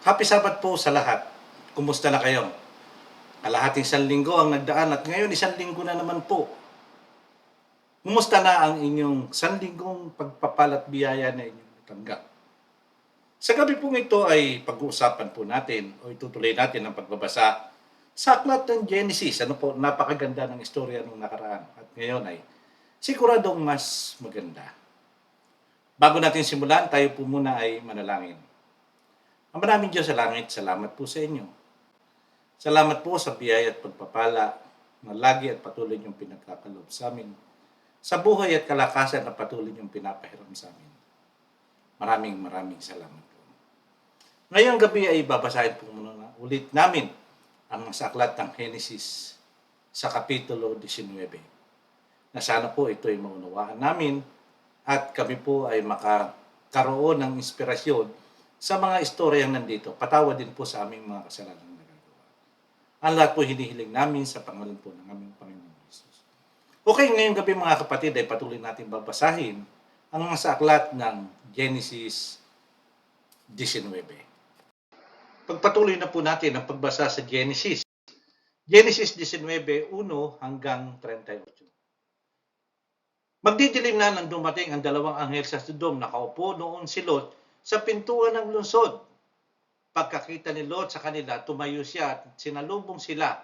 Happy Sabat po sa lahat. Kumusta na kayo? Kalahating isang linggo ang nagdaan at ngayon isang linggo na naman po. Kumusta na ang inyong sanlinggong pagpapalat biyaya na inyong natanggap? Sa gabi pong ito ay pag-uusapan po natin o itutuloy natin ang pagbabasa sa aklat ng Genesis. Ano po, napakaganda ng istorya nung nakaraan. At ngayon ay siguradong mas maganda. Bago natin simulan, tayo po muna ay manalangin. Ang maraming Diyos sa langit, salamat po sa inyo. Salamat po sa biyaya at pagpapala na lagi at patuloy niyong pinagkakalob sa amin. Sa buhay at kalakasan na patuloy niyong pinapahiram sa amin. Maraming salamat po. Ngayong gabi ay babasahin po muna ulit namin ang sa aklat ng Genesis sa Kapitulo 19. Na sana po ito ay maunawaan namin at kami po ay makakaroon ng inspirasyon sa mga istoryang nandito. Patawa din po sa aming mga kasalanan. Ang lahat po hinihiling namin sa pangalan po ng aming Panginoon Jesus. Okay, ngayong gabi mga kapatid ay patuloy natin babasahin ang sa aklat ng Genesis 19. Pagpatuloy na po natin ang pagbasa sa Genesis. Genesis 19, 1 hanggang 38. Magdidilim na nang dumating ang dalawang anghel sa Sodom. Nakaupo noon si Lot sa pintuan ng lungsod. Pagkakita ni Lot sa kanila, tumayo siya at sinalubong sila.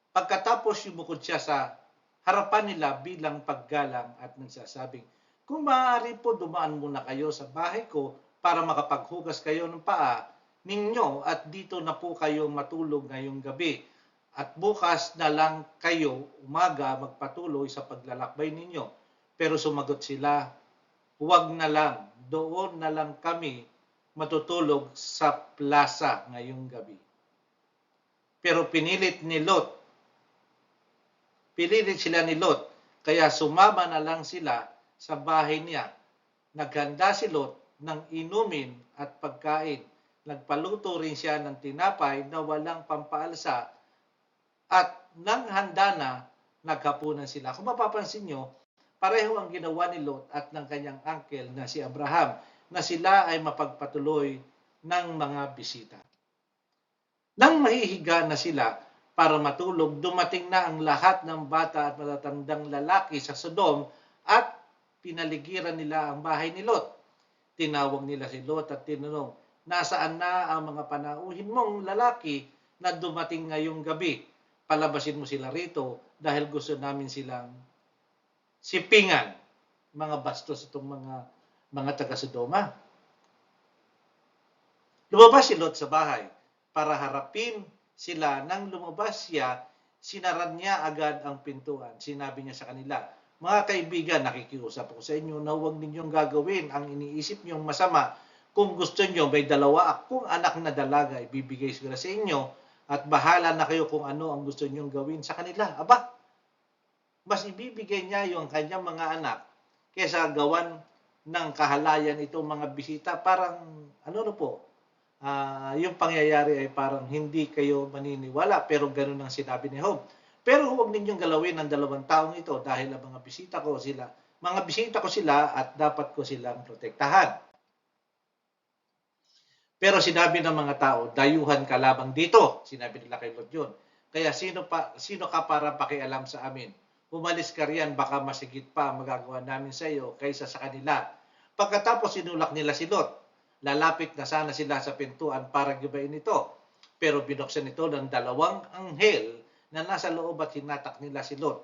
Pagkatapos yumukod siya sa harapan nila bilang paggalang at nagsasabing, kung maaari po dumaan muna kayo sa bahay ko para makapaghugas kayo ng paa ninyo at dito na po kayo matulog ngayong gabi. At bukas na lang kayo umaga magpatuloy sa paglalakbay ninyo. Pero sumagot sila, huwag na lang, doon na lang kami matutulog sa plaza ngayong gabi. Pero pinilit sila ni Lot, kaya sumama na lang sila sa bahay niya. Naghanda si Lot ng inumin at pagkain. Nagpaluto rin siya ng tinapay na walang pampaalsa at nang handa na, naghapunan sila. Kung mapapansin nyo, pareho ang ginawa ni Lot at ng kanyang uncle na si Abraham na sila ay mapagpatuloy ng mga bisita. Nang mahihiga na sila para matulog, dumating na ang lahat ng bata at matatandang lalaki sa Sodom at pinaligiran nila ang bahay ni Lot. Tinawag nila si Lot at tinanong, nasaan na ang mga panauhin mong lalaki na dumating ngayong gabi? Palabasin mo sila rito dahil gusto namin silang sipingan. Mga bastos itong mga taga-Sodoma. Lumabas si Lot sa bahay para harapin sila. Nang lumabas siya, sinaran niya agad ang pintuan. Sinabi niya sa kanila, mga kaibigan, nakikiusap ako sa inyo na huwag ninyong gagawin ang iniisip niyong masama. Kung gusto niyo, may dalawa akong anak na dalaga, ibibigay sila sa inyo at bahala na kayo kung ano ang gusto niyong gawin sa kanila. Aba, mas ibibigay niya yung kanyang mga anak kaysa gawan ng kahalayan itong mga bisita. Parang, yung pangyayari ay parang hindi kayo maniniwala, pero ganun ang sinabi ni Job. Pero huwag ninyong galawin ang dalawang taong ito dahil ang mga bisita ko sila at dapat ko silang protektahan. Pero sinabi ng mga tao, dayuhan ka lamang dito. Sinabi nila kay Lot yun. Kaya sino ka para pakialam sa amin? Umalis ka riyan, baka masigit pa magagawa namin sa iyo kaysa sa kanila. Pagkatapos sinulak nila si Lot. Lalapit na sana sila sa pintuan para gibain ito. Pero binuksan ito ng dalawang anghel na nasa loob at hinatak nila si Lot.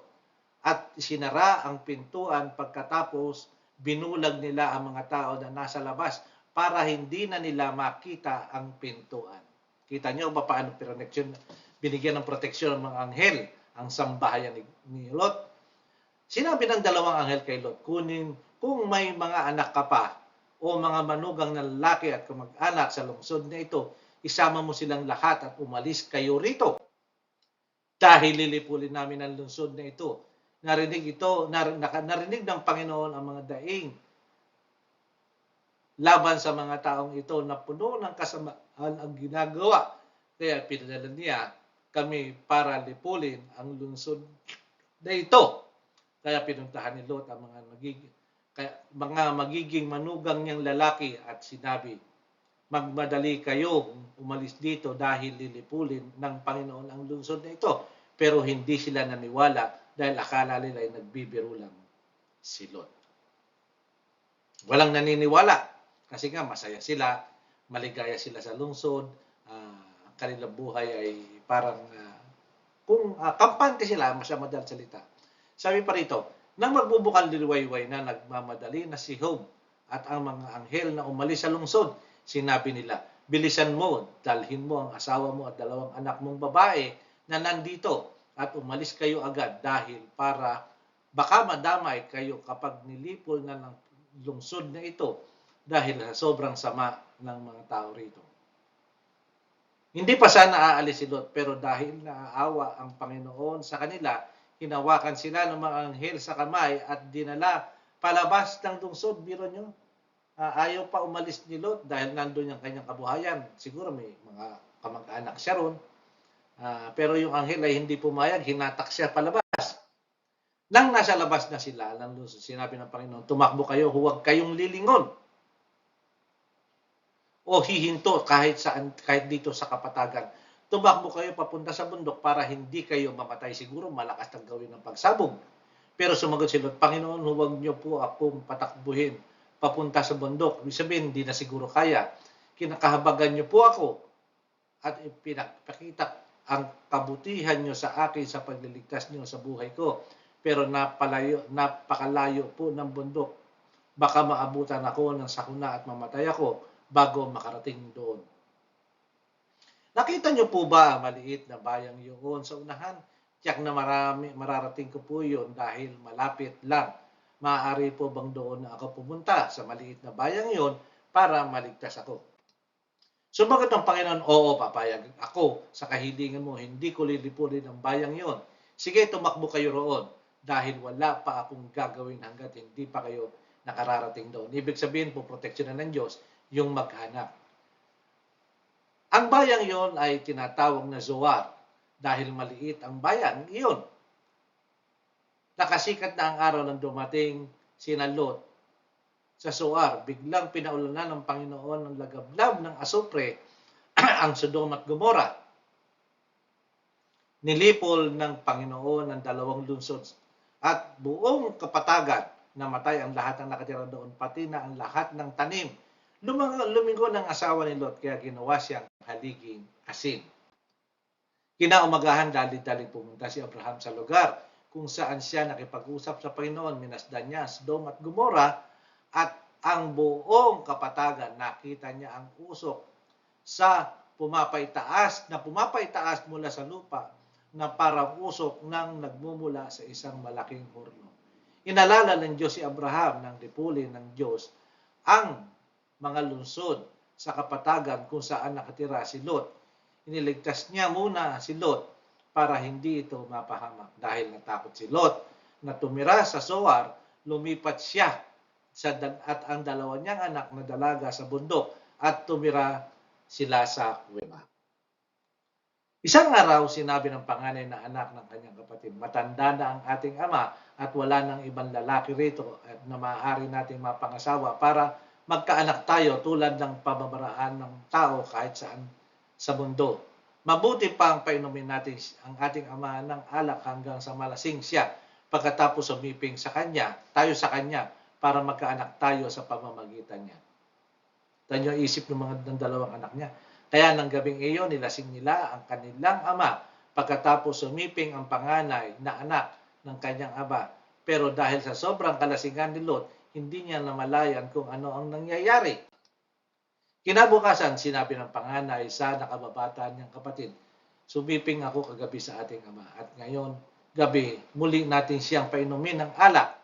At sinara ang pintuan pagkatapos binulag nila ang mga tao na nasa labas para hindi na nila makita ang pintuan. Kita niyo ba paano binigyan ng proteksyon ng mga anghel ang sambahayan ni Lot? Sinabi ng dalawang anghel kay Lot, kung may mga anak ka pa o mga manugang na lalaki at kamag-anak sa lungsod na ito, isama mo silang lahat at umalis kayo rito. Dahil lilipulin namin ang lungsod na ito. Narinig ng Panginoon ang mga daing laban sa mga taong ito na puno ng kasamaan ang ginagawa. Kaya pinadala niya kami para lipulin ang lungsod na ito. Kaya pinuntahan ni Lot ang mga magiging manugang niyang lalaki at sinabi, magmadali kayo umalis dito dahil lilipulin ng Panginoon ang lungsod na ito. Pero hindi sila naniwala dahil akala nila ay nagbibiro lang si Lot. Walang naniniwala kasi nga masaya sila, maligaya sila sa lungsod, ang kanilang buhay ay parang kampante sila, masya madaling salita. Sabi pa rito, nang magbubukal liwayway na nagmamadali na si Job at ang mga anghel na umalis sa lungsod, sinabi nila, bilisan mo, dalhin mo ang asawa mo at 2 anak mong babae na nandito at umalis kayo agad dahil para baka madamay kayo kapag nilipol na ng lungsod na ito dahil sa sobrang sama ng mga tao rito. Hindi pa sana aalis si Lot, pero dahil naaawa ang Panginoon sa kanila, hinawakan sila ng mga anghel sa kamay at dinala palabas ng lungsod. Biro nyo, ayaw pa umalis ni Lot dahil nandun yung kanyang kabuhayan. Siguro may mga kamag-anak siya ron. Pero yung anghel ay hindi pumayag, hinatak siya palabas. Nang nasa labas na sila, sinabi ng Panginoon, tumakbo kayo, huwag kayong lilingon o hihinto kahit saan, kahit dito sa kapatagan. Tumakbo kayo papunta sa bundok para hindi kayo mamatay. Siguro malakas ang gawin ng pagsabog. Pero sumagot si Lot, Panginoon, huwag niyo po akong patakbuhin papunta sa bundok. Ibig sabihin, hindi na siguro kaya. Kinakahabagan niyo po ako at ipinakita ang kabutihan niyo sa akin sa pagliligtas niyo sa buhay ko. Pero napakalayo po ng bundok. Baka maabutan ako ng sakuna at mamatay ako bago makarating doon. Nakita niyo po ba maliit na bayang yun sa unahan? Tiyak na mararating ko po yun dahil malapit lang. Maaari po bang doon na ako pumunta sa maliit na bayang yun para maligtas ako? Sumagot ng Panginoon, oo, papayag ako sa kahilingan mo, hindi ko lilipulin ang bayang yun. Sige, tumakbo kayo roon dahil wala pa akong gagawin hanggat hindi pa kayo nakararating doon. Ibig sabihin po, proteksyonan ng Diyos yung maghanap. Ang bayang yon ay tinatawag na Zoar dahil maliit ang bayan iyon. Nakasikat na ang araw nang dumating sina Lot sa Zoar. Biglang pinaulanan ng Panginoon ng lagablab ng asupre ang Sodom at Gomora. Nilipol ng Panginoon ang 2 lungsod at buong kapatagan. Namatay ang lahat ng nakatira doon, pati na ang lahat ng tanim. Lumingon ang asawa ni Lot, kaya ginawa siyang haliging asin. Kinaumagahan, dali-dali pumunta si Abraham sa lugar kung saan siya nakipag-usap sa Panginoon. Minasdan niya Sodom at Gomora at ang buong kapatagan. Nakita niya ang usok sa pumapaytaas mula sa lupa na parang usok nang nagmumula sa isang malaking horno. Inalala ng Diyos si Abraham nang lipulin ng Diyos ang mga lungsod sa kapatagan kung saan nakatira si Lot. Iniligtas niya muna si Lot para hindi ito mapahamak. Dahil natakot si Lot na tumira sa Zoar, lumipat siya at ang 2 niyang anak na dalaga sa bundok at tumira sila sa kuweba. Isang araw, sinabi ng panganay na anak ng kanyang kapatid, matanda na ang ating ama at wala nang ibang lalaki rito at na maaari nating mapangasawa para magkaanak tayo tulad ng pamamaraan ng tao kahit saan sa mundo. Mabuti pa ang painumin natin ang ating ama ng alak hanggang sa malasing siya pagkatapos sumiping tayo sa kanya para magkaanak tayo sa pamamagitan niya. Tanyo ang isip ng 2 anak niya. Kaya ng gabing iyon, nilasing nila ang kanilang ama pagkatapos sumiping ang panganay na anak ng kanyang ama. Pero dahil sa sobrang kalasingan ni Lot, hindi niya namalayan kung ano ang nangyayari. Kinabukasan, sinabi ng panganay sa nakababata niyang kapatid, sumiping ako kagabi sa ating ama at ngayon gabi muli natin siyang painumin ng alak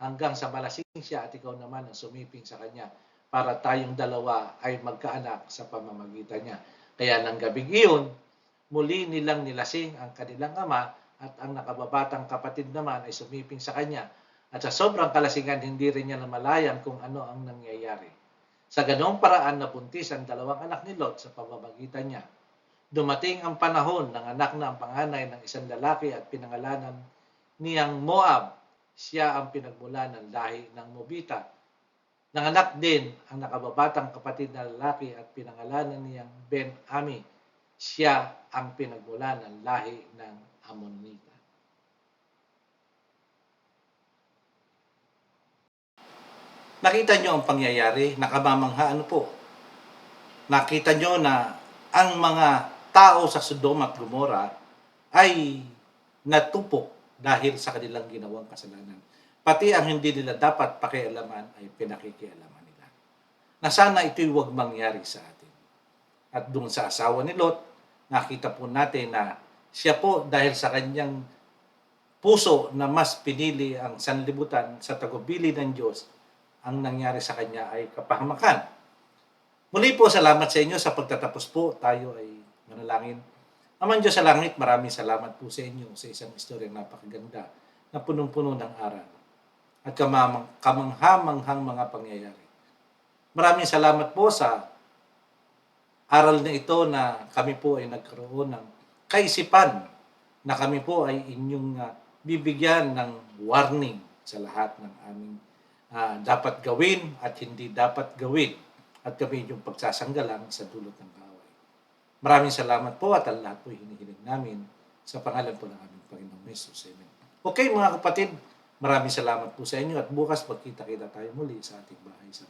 hanggang sa malasing siya at ikaw naman ang sumiping sa kanya para tayong dalawa ay magkaanak sa pamamagitan niya. Kaya ng gabing iyon, muli nilang nilasing ang kanilang ama at ang nakababatang kapatid naman ay sumiping sa kanya. At sa sobrang kalasingan, hindi rin niya namalayan kung ano ang nangyayari. Sa ganong paraan, nabuntis ang 2 anak ni Lot sa pamamagitan niya. Dumating ang panahon ng anak na ang panganay ng isang lalaki at pinangalanan niyang Moab. Siya ang pinagmula ng lahi ng Mobita. Nanganak din ang nakababatang kapatid na lalaki at pinangalanan niyang Ben-Ami. Siya ang pinagmulan ng lahi ng Amonita. Nakita niyo ang pangyayari, nakamamangha ano po. Nakita niyo na ang mga tao sa Sodom at Gomora ay natupok dahil sa kanilang ginawang kasalanan. Pati ang hindi nila dapat pakialaman ay pinakikialaman nila. Na sana ito'y huwag mangyari sa atin. At doon sa asawa ni Lot, nakita po natin na siya po dahil sa kanyang puso na mas pinili ang sanlibutan sa tagubili ng Diyos, ang nangyari sa kanya ay kapahamakan. Muli po, salamat sa inyo sa pagtatapos po. Tayo ay manalangin. Aman Diyos sa langit, maraming salamat po sa inyo sa isang istoryang napakaganda na punong-puno ng aral at kamanghamanghang mga pangyayari. Maraming salamat po sa aral na ito na kami po ay nagkaroon ng kaisipan na kami po ay inyong bibigyan ng warning sa lahat ng aming dapat gawin at hindi dapat gawin at kami yung pagsasanggalang sa dulot ng kaaway. Maraming salamat po at ang lahat po hinihiling namin sa pangalan po ng aming Panginoong Hesus. Amen. Okay mga kapatid, maraming salamat po sa inyo at bukas magkita-kita tayo muli sa ating bahay sa